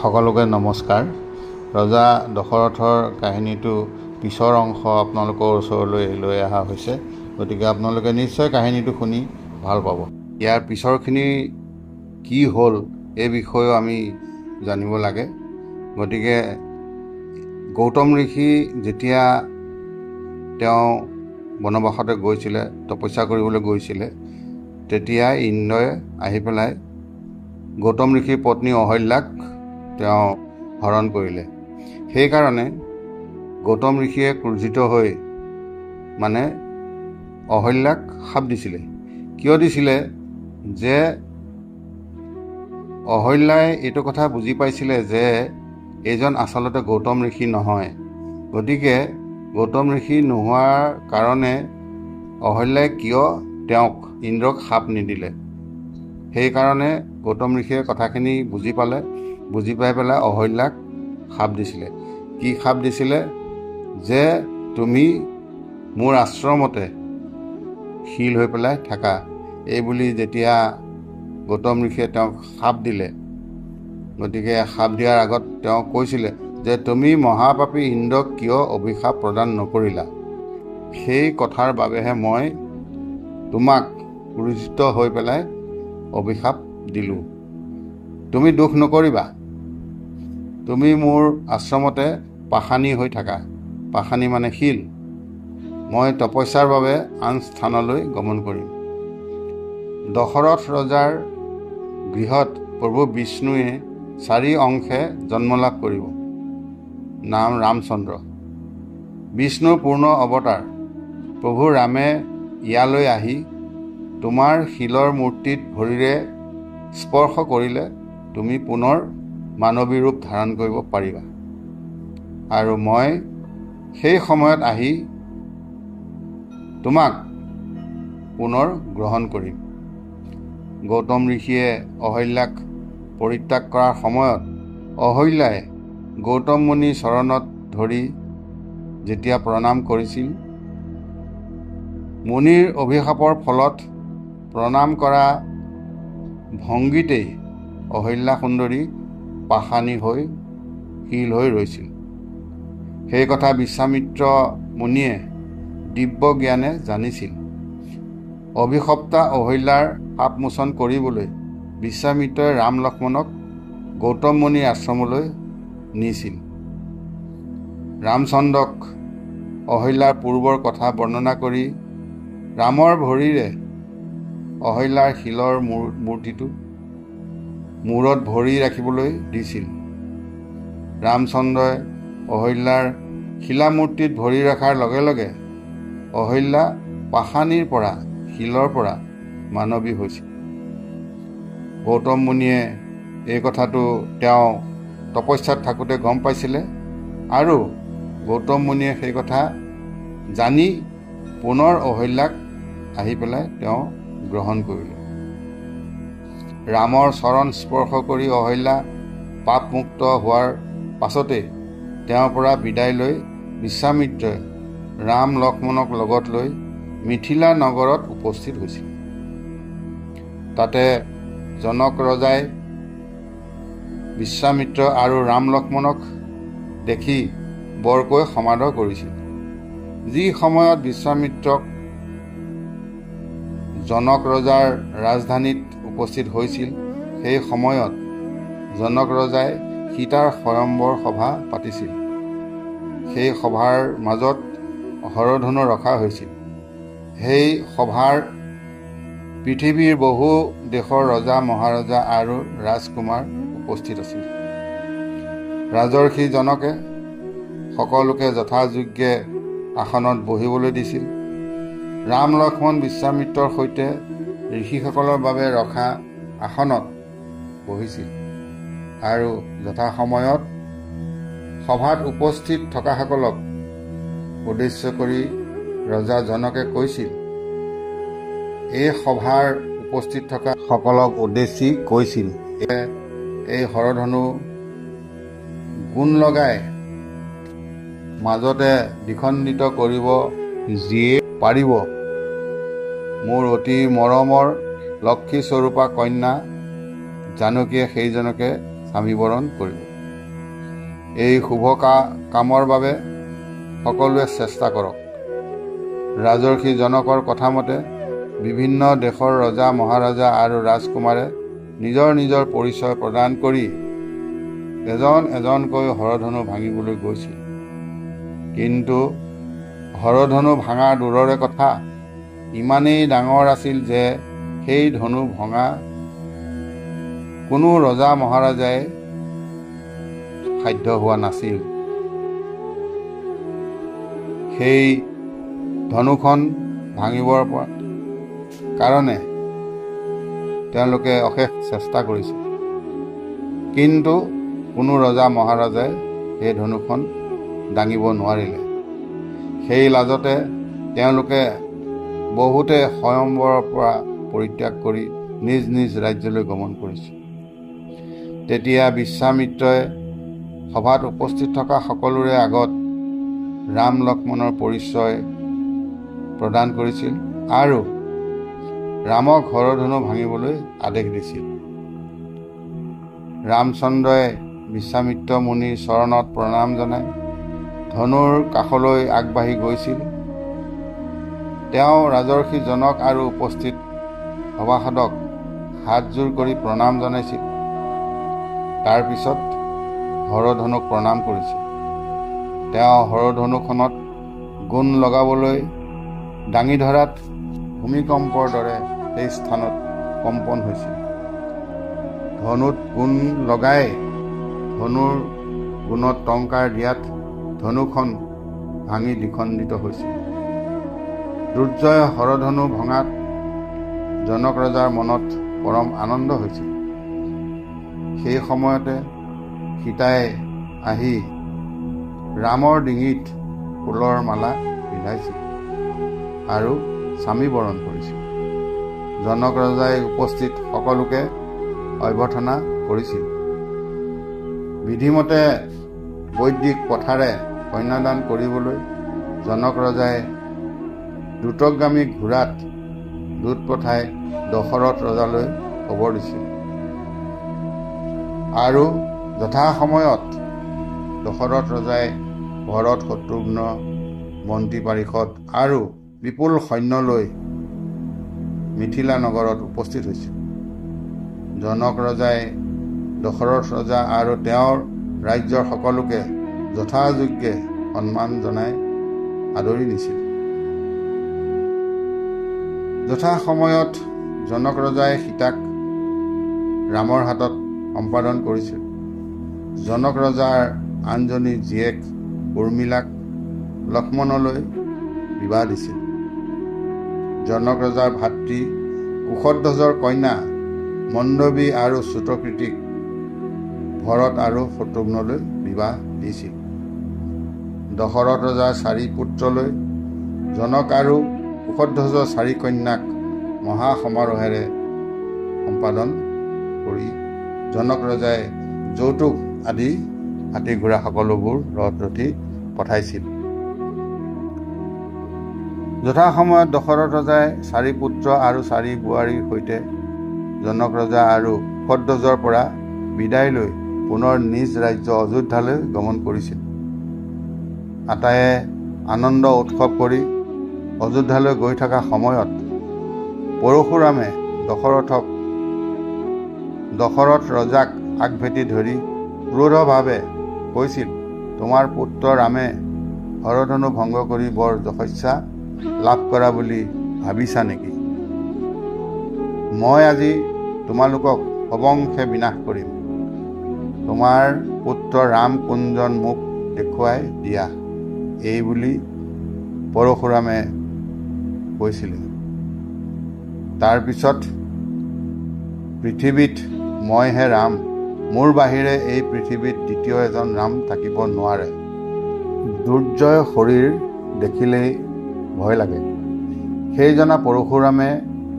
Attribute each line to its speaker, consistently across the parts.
Speaker 1: সকলোকে নমস্কাৰ। ৰজা দশৰথৰ কাহিনীটো পিছৰ অংশ আপোনালোকৰ ওচৰলৈ লৈ অহা হৈছে, গতিকে আপোনালোকে নিশ্চয় কাহিনীটো শুনি ভাল পাব। ইয়াৰ পিছৰখিনি কি হ'ল এই বিষয়েও আমি জানিব লাগে। গতিকে গৌতম ঋষি যেতিয়া তেওঁ বনবাসতে গৈছিলে, তপস্যা কৰিবলৈ গৈছিলে, তেতিয়া ইন্দ্ৰই আহি পেলাই গৌতম ঋষিৰ পত্নী অহল্যাক তেওঁ হৰণ কৰিলে। সেইকাৰণে গৌতম ঋষিয়ে ক্ৰোধিত হৈ অহল্যাক শাপ দিছিলে। কিয় দিছিলে? যে অহল্যাই এইটো কথা বুজি পাইছিলে যে এইজন আচলতে গৌতম ঋষি নহয়। গতিকে গৌতম ঋষি নোহোৱাৰ কাৰণে অহল্যাই কিয় তেওঁক ইন্দ্ৰক শাপ নিদিলে। সেইকাৰণে গৌতম ঋষিয়ে কথাখিনি বুজি পালে। বুজি পাই পেলাই অহল্যাক শাপ দিছিলে। কি শাপ দিছিলে? যে তুমি মোৰ আশ্ৰমতে শীল হৈ পেলাই থাকা। এইবুলি যেতিয়া গৌতম ঋষিয়ে তেওঁক শাপ দিলে, গতিকে শাপ দিয়াৰ আগত তেওঁ কৈছিলে যে তুমি মহাপাপী ইন্দ্ৰক কিয় অভিশাপ প্ৰদান নকৰিলা? সেই কথাৰ বাবেহে মই তোমাক ক্ৰোধিত হৈ পেলাই অভিশাপ দিলোঁ। তুমি দুখ নকৰিবা, তুমি মোৰ আশ্ৰমতে পাশানী হৈ থাকা। পাশানী মানে শিল। মই তপস্যাৰ বাবে আন স্থানলৈ গমন কৰিম। দশৰথ ৰজাৰ গৃহত প্ৰভু বিষ্ণুৱে 4 অংশে জন্ম লাভ কৰিব। নাম ৰামচন্দ্ৰ। বিষ্ণুৰ পূৰ্ণ অৱতাৰ প্ৰভু ৰামে ইয়ালৈ আহি তোমাৰ শিলৰ মূৰ্তিত ভৰিৰে স্পৰ্শ কৰিলে তুমি পুনৰ মানৱী ৰূপ ধাৰণ কৰিব পাৰিবা, আৰু মই সেই সময়ত আহি তোমাক পুনৰ গ্ৰহণ কৰিম। গৌতম ঋষিয়ে অহল্যাক পৰিত্যাগ কৰাৰ সময়ত অহল্যাই গৌতম মুনিৰ চৰণত ধৰি যেতিয়া প্ৰণাম কৰিছিল, মুনিৰ অভিশাপৰ ফলত প্ৰণাম কৰা ভংগীতেই অহল্যা সুন্দৰী পাশানী হৈ শিল হৈ ৰৈছিল। সেই কথা বিশ্বামিত্ৰ মুনিয়ে দিব্য জ্ঞানে জানিছিল। অভিশপ্তা অহল্যাৰ পাপমোচন কৰিবলৈ বিশ্বামিত্ৰই ৰাম লক্ষ্মণক গৌতম মুনিৰ আশ্ৰমলৈ নিছিল। ৰামচন্দ্ৰক অহল্যাৰ পূৰ্বৰ কথা বৰ্ণনা কৰি ৰামৰ ভৰিৰে অহল্যাৰ শিলৰ মূৰ্তিটো মূৰত ভৰি ৰাখিবলৈ দিছিল। ৰামচন্দ্ৰই অহল্যাৰ শিলামূৰ্তিত ভৰি ৰখাৰ লগে লগে অহল্যা পাশানীৰ পৰা শিলৰ পৰা মানৱী হৈছিল। গৌতম মুনিয়ে এই কথাটো তেওঁ তপস্যাত থাকোঁতে গম পাইছিলে, আৰু গৌতম মুনিয়ে সেই কথা জানি পুনৰ অহল্যাক আহি পেলাই তেওঁ গ্ৰহণ কৰিলে। ৰামৰ চৰণ স্পৰ্শ কৰি অহল্যা পাপমুক্ত হোৱাৰ পাছতে তেওঁৰ পৰা বিদায় লৈ বিশ্বামিত্ৰই ৰাম লক্ষ্মণক লগত লৈ মিথিলা নগৰত উপস্থিত হৈছিল। তাতে জনক ৰজাই বিশ্বামিত্ৰ আৰু ৰাম লক্ষ্মণক দেখি বৰকৈ সমাদৰ কৰিছিল। যি সময়ত বিশ্বামিত্ৰক জনক ৰজাৰ ৰাজধানীত উপস্থিত হৈছিল, সেই সময়ত জনক ৰজাই সীতাৰ স্বয়ম্বৰ সভা পাতিছিল। সেই সভাৰ মাজত হৰধনু ৰখা হৈছিল। সেই সভাৰ পৃথিৱীৰ বহু দেশৰ ৰজা মহাৰজা আৰু ৰাজকুমাৰ উপস্থিত আছিল। ৰাজৰ্ষি জনকে সকলোকে যথাযোগ্যে আসনত বহিবলৈ দিছিল। ৰাম লক্ষ্মণ বিশ্বামিত্ৰৰ সৈতে ঋষিসকলৰ বাবে ৰখা আসনত বহিছিল, আৰু যথাসময়ত সভাত উপস্থিত থকাসকলক উদ্দেশ্য কৰি ৰজা জনকে কৈছিল, এই সভাৰ উপস্থিত থকা সকলক উদ্দেশ্যি কৈছিল, এই হৰধনু গুণ লগাই মাজতে দ্বিখণ্ডিত কৰিব যিয়ে পাৰিব, মোৰ অতি মৰমৰ লক্ষ্মী স্বৰূপা কন্যা জানকীয়ে সেইজনকে স্বামীবৰণ কৰিব। এই শুভ কামৰ বাবে সকলোৱে চেষ্টা কৰক। ৰাজৰ্ষি জনকৰ কথামতে বিভিন্ন দেশৰ ৰজা মহাৰজা আৰু ৰাজকুমাৰে নিজৰ নিজৰ পৰিচয় প্ৰদান কৰি এজন এজনকৈ হৰধনু ভাঙিবলৈ গৈছিল। কিন্তু হৰধনু ভাঙা দূৰৰে কথা, ইমানেই ডাঙৰ আছিল যে সেই ধনু ভঙা কোনো ৰজা মহাৰজাই সাধ্য হোৱা নাছিল। সেই ধনুখন ভাঙিবৰ কাৰণে তেওঁলোকে অশেষ চেষ্টা কৰিছিল, কিন্তু কোনো ৰজা মহাৰজাই সেই ধনুখন দাঙিব নোৱাৰিলে। সেই লাজতে তেওঁলোকে বহুতে স্বয়ম্বৰৰ পৰা পৰিত্যাগ কৰি নিজ নিজ ৰাজ্যলৈ গমন কৰিছিল। তেতিয়া বিশ্বামিত্ৰই সভাত উপস্থিত থকা সকলোৰে আগত ৰাম লক্ষ্মণৰ পৰিচয় প্ৰদান কৰিছিল আৰু ৰামক হৰধনু ভাঙিবলৈ আদেশ দিছিল। ৰামচন্দ্ৰই বিশ্বামিত্ৰ মুনিৰ চৰণত প্ৰণাম জনাই ধনুৰ কাষলৈ আগবাঢ়ি গৈছিল। তেওঁ ৰাজৰ্ষি জনক আৰু উপস্থিত সভাসদক হাতযোৰ কৰি প্ৰণাম জনাইছিল। তাৰ পিছত হৰধনুক প্ৰণাম কৰিছিল। তেওঁ হৰধনুখনত গুণ লগাবলৈ দাঙি ধৰাত ভূমিকম্পৰ দৰে সেই স্থানত কম্পন হৈছিল। ধনুত গুণ লগাই ধনুৰ গুণত টংকাৰ দিয়াত ধনুখন ভাঙি দ্বিখণ্ডিত হৈছিল। দুৰ্জয় হৰধনু ভঙাত জনক ৰজাৰ মনত পৰম আনন্দ হৈছিল। সেই সময়তে সীতাই আহি ৰামৰ ডিঙিত ফুলৰ মালা পিন্ধাইছিল আৰু স্বামী বৰণ কৰিছিল। জনক ৰজাই উপস্থিত সকলোকে অভ্যৰ্থনা কৰিছিল। বিধিমতে বৈদিক প্ৰথাৰে কন্যাদান কৰিবলৈ জনক ৰজাই দ্ৰুতগামী ঘোঁৰাত দূত পঠাই দশৰথ ৰজালৈ খবৰ দিছিল আৰু যথাসময়ত দশৰথ ৰজাই ভৰত শত্ৰুঘ্ন মন্ত্ৰী পাৰিষদ আৰু বিপুল সৈন্য লৈ মিথিলা নগৰত উপস্থিত হৈছিল। জনক ৰজাই দশৰথ ৰজা আৰু তেওঁৰ ৰাজ্যৰ সকলোকে যথাযোগ্যে সন্মান জনাই আদৰি নিছিল। যথাসময়ত জনক ৰজাই সীতাক ৰামৰ হাতত সম্পাদন কৰিছিল। জনক ৰজাৰ আনজনী জীয়েক উৰ্মিলাক লক্ষ্মণলৈ বিবাহ দিছিল। জনক ৰজাৰ ভাতৃ কুশধ্বজৰ কন্যা মণ্ডবী আৰু শ্ৰুতকীৰ্তিক ভৰত আৰু শত্ৰুঘ্নলৈ বিবাহ দিছিল। দশৰথ ৰজাৰ 4 পুত্ৰলৈ জনক আৰু কুশধ্বজৰ 4 কন্যাক মহাসমাৰোহেৰে সম্পাদন কৰি জনক ৰজাই যৌতুক আদি হাতী ঘোঁৰা সকলোবোৰ ৰথ ৰথি পঠাইছিল। যথাসময়ত দশৰথ ৰজাই 4 পুত্ৰ আৰু 4 বোৱাৰীৰ সৈতে জনক ৰজা আৰু কুশধ্বজৰ পৰা বিদায় লৈ পুনৰ নিজ ৰাজ্য অযোধ্যালৈ গমন কৰিছিল। আটায়ে আনন্দ উৎসৱ কৰি অযোধ্যালৈ গৈ থকা সময়ত পৰশুৰামে দশৰথ ৰজাক আগভেটি ধৰি ক্ৰোধভাৱে কৈছিল, তোমাৰ পুত্ৰ ৰামে হৰধনু ভংগ কৰি বৰ যশস্যা লাভ কৰা বুলি ভাবিছা নেকি? মই আজি তোমালোকক অৱংশে বিনাশ কৰিম। তোমাৰ পুত্ৰ ৰাম কুঞ্জন মোক দেখুৱাই দিয়া, এই বুলি পৰশুৰামে কৈছিলে। তাৰ পিছত পৃথিৱীত মইহে ৰাম, মোৰ বাহিৰে এই পৃথিৱীত দ্বিতীয় এজন ৰাম থাকিব নোৱাৰে। দুৰ্জয় শৰীৰ দেখিলেই ভয় লাগে। সেই জনা পৰশুৰামে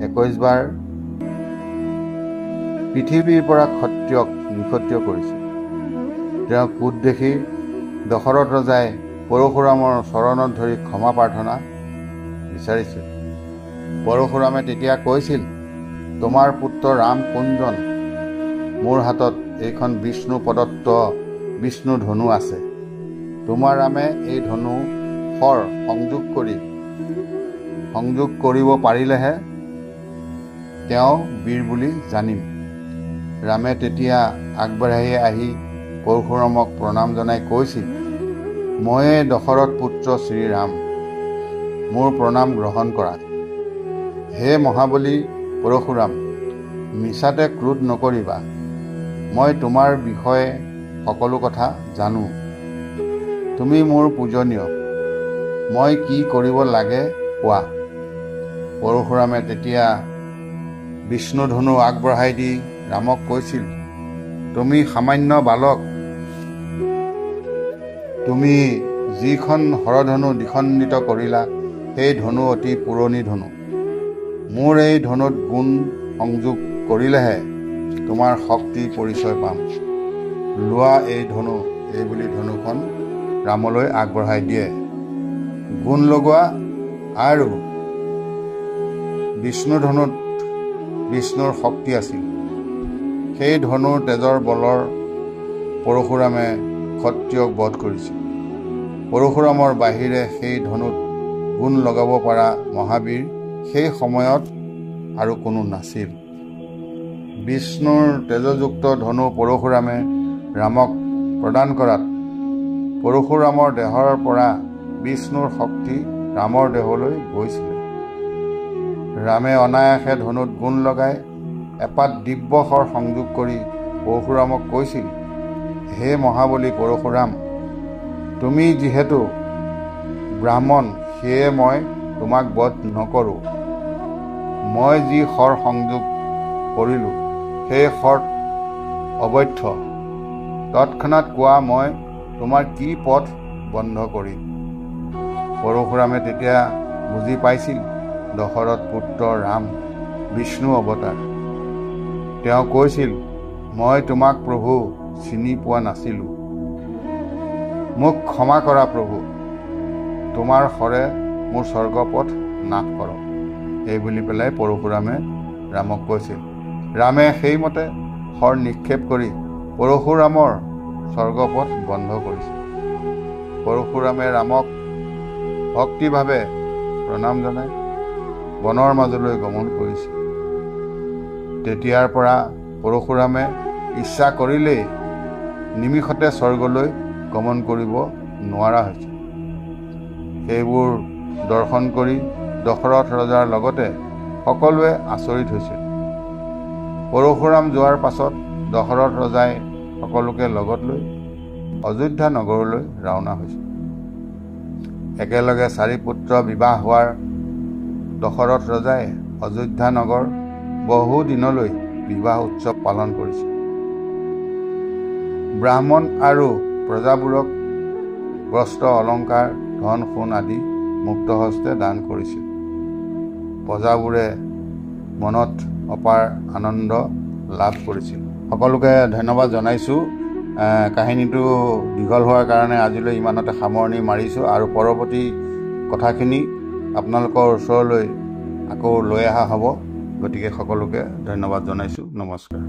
Speaker 1: 21 বাৰ পৃথিৱীৰ পৰা ক্ষত্ৰিয়ক নিক্ষত্ৰিয় কৰিছিল। তেওঁ কোট দেখি দশৰথ ৰজাই পৰশুৰামৰ চৰণত ধৰি ক্ষমা প্ৰাৰ্থনা বিচাৰিছিল। পৰশুৰামে তেতিয়া কৈছিল, তোমাৰ পুত্ৰ ৰাম কুঞ্জন মোৰ হাতত এইখন বিষ্ণু প্ৰদত্ত বিষ্ণু ধনু আছে। তোমাৰ ৰামে এই ধনু শৰ সংযোগ কৰিব পাৰিলেহে তেওঁ বীৰ বুলি জানিম। ৰামে তেতিয়া আগবাঢ়ি আহি পৰশুৰামক প্ৰণাম জনাই কৈছিল, ময়ে দশৰথ পুত্ৰ শ্ৰীৰাম, মোৰ প্ৰণাম গ্ৰহণ কৰা। হে মহাবলী পৰশুৰাম, মিছাতে ক্ৰোধ নকৰিবা। মই তোমাৰ বিষয়ে সকলো কথা জানো। তুমি মোৰ পূজনীয়। মই কি কৰিব লাগে কোৱা। পৰশুৰামে তেতিয়া বিষ্ণু ধনু আগবঢ়াই দি ৰামক কৈছিল, তুমি সামান্য বালক। তুমি যিখন হৰধনু দ্বিখণ্ডিত কৰিলা, সেই ধনু অতি পুৰণি ধনু। মোৰ এই ধনুত গুণ সংযোগ কৰিলেহে তোমাৰ শক্তি পৰিচয় পাম। লোৱা এই ধনু, এই বুলি ধনুখন ৰামলৈ আগবঢ়াই দিয়ে। গুণ লগোৱা আৰু বিষ্ণু ধনুত বিষ্ণুৰ শক্তি আছিল। সেই ধনুৰ তেজৰ বলৰ পৰশুৰামে ক্ষত্ৰিয়ক বধ কৰিছিল। পৰশুৰামৰ বাহিৰে সেই ধনুত গুণ লগাব পৰা মহাবীৰ সেই সময়ত আৰু কোনো নাছিল। বিষ্ণুৰ তেজযুক্ত ধনু পৰশুৰামে ৰামক প্ৰদান কৰাত পৰশুৰামৰ দেহৰ পৰা বিষ্ণুৰ শক্তি ৰামৰ দেহলৈ গৈছিল। ৰামে অনায়াসে ধনুত গুণ লগাই এপাত দিব্য শৰ সংযোগ কৰি পৰশুৰামক কৈছিল, হে মহাবলী পৰশুৰাম, তুমি যিহেতু ব্ৰাহ্মণ, সেয়ে মই তোমাক বধ নকৰোঁ। মই যি শৰ সংযোগ কৰিলোঁ, সেই শৰ অবৈধ। তৎক্ষণাৎ কোৱা, মই তোমাৰ কি পথ বন্ধ কৰিম। পৰশুৰামে তেতিয়া বুজি পাইছিল দশৰথ পুত্ৰ ৰাম বিষ্ণু অৱতাৰ। তেওঁ কৈছিল, মই তোমাক প্ৰভু চিনি পোৱা নাছিলোঁ। মোক ক্ষমা কৰা প্ৰভু, তোমাৰ শৰে মোৰ স্বৰ্গপথ নাশ কৰক। এই বুলি পেলাই পৰশুৰামে ৰামক কৈছিল। ৰামে সেইমতে শৰ নিক্ষেপ কৰি পৰশুৰামৰ স্বৰ্গপথ বন্ধ কৰিছিল। পৰশুৰামে ৰামক ভক্তিভাৱে প্ৰণাম জনাই বনৰ মাজলৈ গমন কৰিছিল। তেতিয়াৰ পৰা পৰশুৰামে ইচ্ছা কৰিলেই নিমিষতে স্বৰ্গলৈ গমন কৰিব নোৱাৰা হৈছিল। সেইবোৰ দৰ্শন কৰি দশৰথ ৰজাৰ লগতে সকলোৱে আচৰিত হৈছিল। পৰশুৰাম যোৱাৰ পাছত দশৰথ ৰজাই সকলোকে লগত লৈ অযোধ্যা নগৰলৈ ৰাওনা হৈছিল। একেলগে 4 পুত্ৰ বিবাহ হোৱাৰ দশৰথ ৰজাই অযোধ্যা নগৰ বহু দিনলৈ বিবাহ উৎসৱ পালন কৰিছিল। ব্ৰাহ্মণ আৰু প্ৰজাবোৰক বস্ত্ৰ অলংকাৰ ধন সোণ আদি মুক্তহস্তে দান কৰিছিল। প্ৰজাবোৰে মনত অপাৰ আনন্দ লাভ কৰিছিল। সকলোকে ধন্যবাদ জনাইছোঁ। কাহিনীটো দীঘল হোৱাৰ কাৰণে আজিলৈ ইমানতে সামৰণি মাৰিছোঁ আৰু পৰৱৰ্তী কথাখিনি আপোনালোকৰ ওচৰলৈ আকৌ লৈ অহা হ'ব। গতিকে সকলোকে ধন্যবাদ জনাইছোঁ। নমস্কাৰ।